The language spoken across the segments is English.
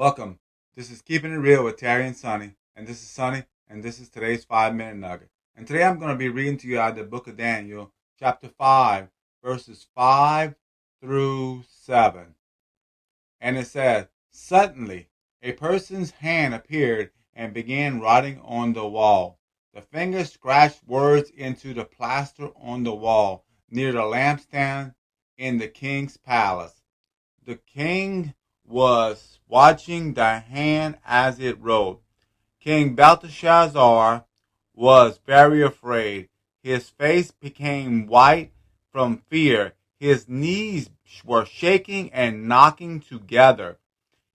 Welcome. This is Keeping It Real with Terry and Sonny. And this is Sonny, and this is today's 5 Minute Nugget. And today I'm going to be reading to you out of the book of Daniel, chapter 5, verses 5 through 7. And it says, "Suddenly a person's hand appeared and began writing on the wall. The finger scratched words into the plaster on the wall near the lampstand in the king's palace. The king was watching the hand as it wrote. King Belteshazzar was very afraid. His face became white from fear. His knees were shaking and knocking together.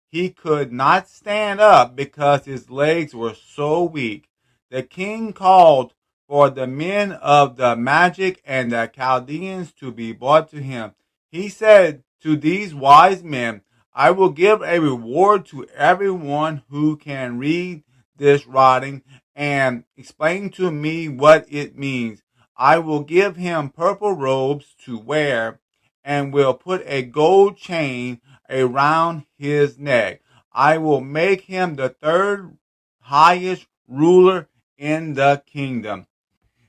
He could not stand up because his legs were so weak. The king called for the men of the magic and the Chaldeans to be brought to him. He said to these wise men, I will give a reward to everyone who can read this writing and explain to me what it means. I will give him purple robes to wear and will put a gold chain around his neck. I will make him the third highest ruler in the kingdom."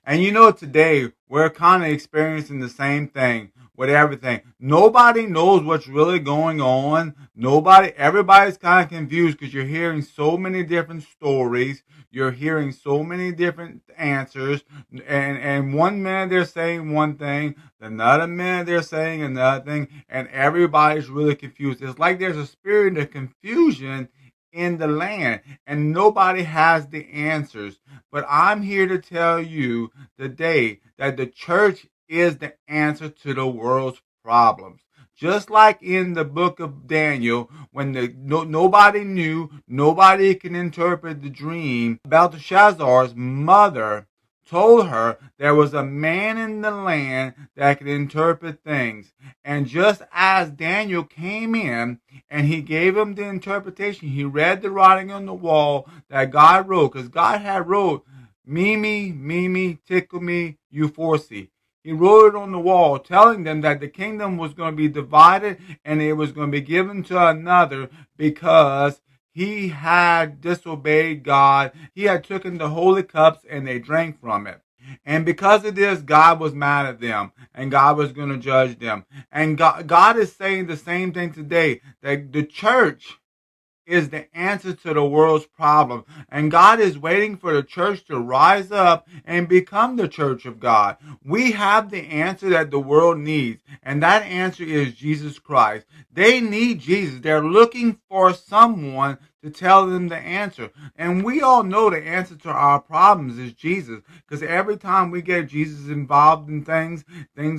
And today we're kind of experiencing the same thing with everything. Nobody knows what's really going on. Everybody's kind of confused because you're hearing so many different stories. You're hearing so many different answers. And one minute they're saying one thing, another minute they're saying another thing, and everybody's really confused. It's like there's a spirit of confusion in the land, and nobody has the answers. But I'm here to tell you today that the church is the answer to the world's problems. Just like in the book of Daniel, when nobody knew, nobody can interpret the dream, Belteshazzar's mother told her there was a man in the land that could interpret things. And just as Daniel came in and he gave him the interpretation, he read the writing on the wall that God wrote, because God had wrote, Mimi, Mimi, tickle me, Euphorsi. He wrote it on the wall, telling them that the kingdom was going to be divided and it was going to be given to another because he had disobeyed God. He had taken the holy cups and they drank from it. And because of this, God was mad at them and God was going to judge them. And God is saying the same thing today, that the church is the answer to the world's problem. And God is waiting for the church to rise up and become the church of God. We have the answer that the world needs, and that answer is Jesus Christ. They need Jesus. They're looking for someone to tell them the answer. And we all know the answer to our problems is Jesus, because every time we get Jesus involved in things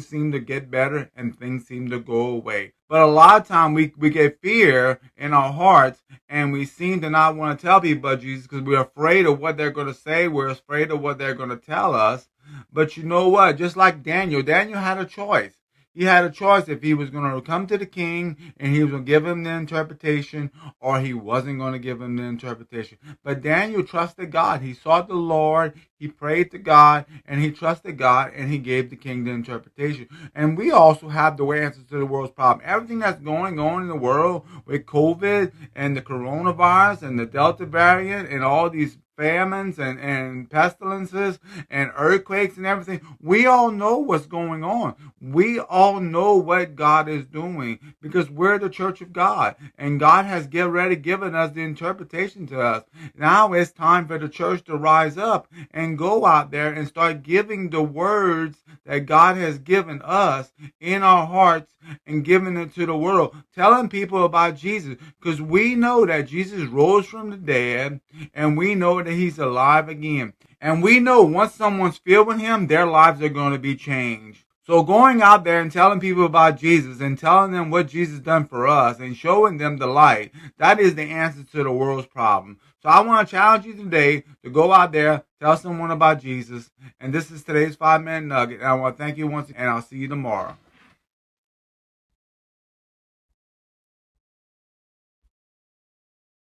seem to get better and things seem to go away. But a lot of time we get fear in our hearts and we seem to not want to tell people about Jesus because we're afraid of what they're going to say. We're afraid of what they're going to tell us. But you know what? Just like Daniel had a choice. He had a choice if he was going to come to the king and he was going to give him the interpretation, or he wasn't going to give him the interpretation. But Daniel trusted God. He sought the Lord. He prayed to God and he trusted God and he gave the king the interpretation. And we also have the answers to the world's problem. Everything that's going on in the world with COVID and the coronavirus and the Delta variant and all these famines and pestilences and earthquakes and everything. We all know what's going on. We all know what God is doing because we're the church of God, and God has already given us the interpretation to us. Now it's time for the church to rise up and go out there and start giving the words that God has given us in our hearts and giving it to the world, telling people about Jesus, because we know that Jesus rose from the dead and we know that he's alive again. And we know once someone's filled with him, their lives are going to be changed. So going out there and telling people about Jesus and telling them what Jesus done for us and showing them the light, that is the answer to the world's problem. So I want to challenge you today to go out there, tell someone about Jesus. And this is today's 5 Minute Nugget. And I want to thank you once again, and I'll see you tomorrow.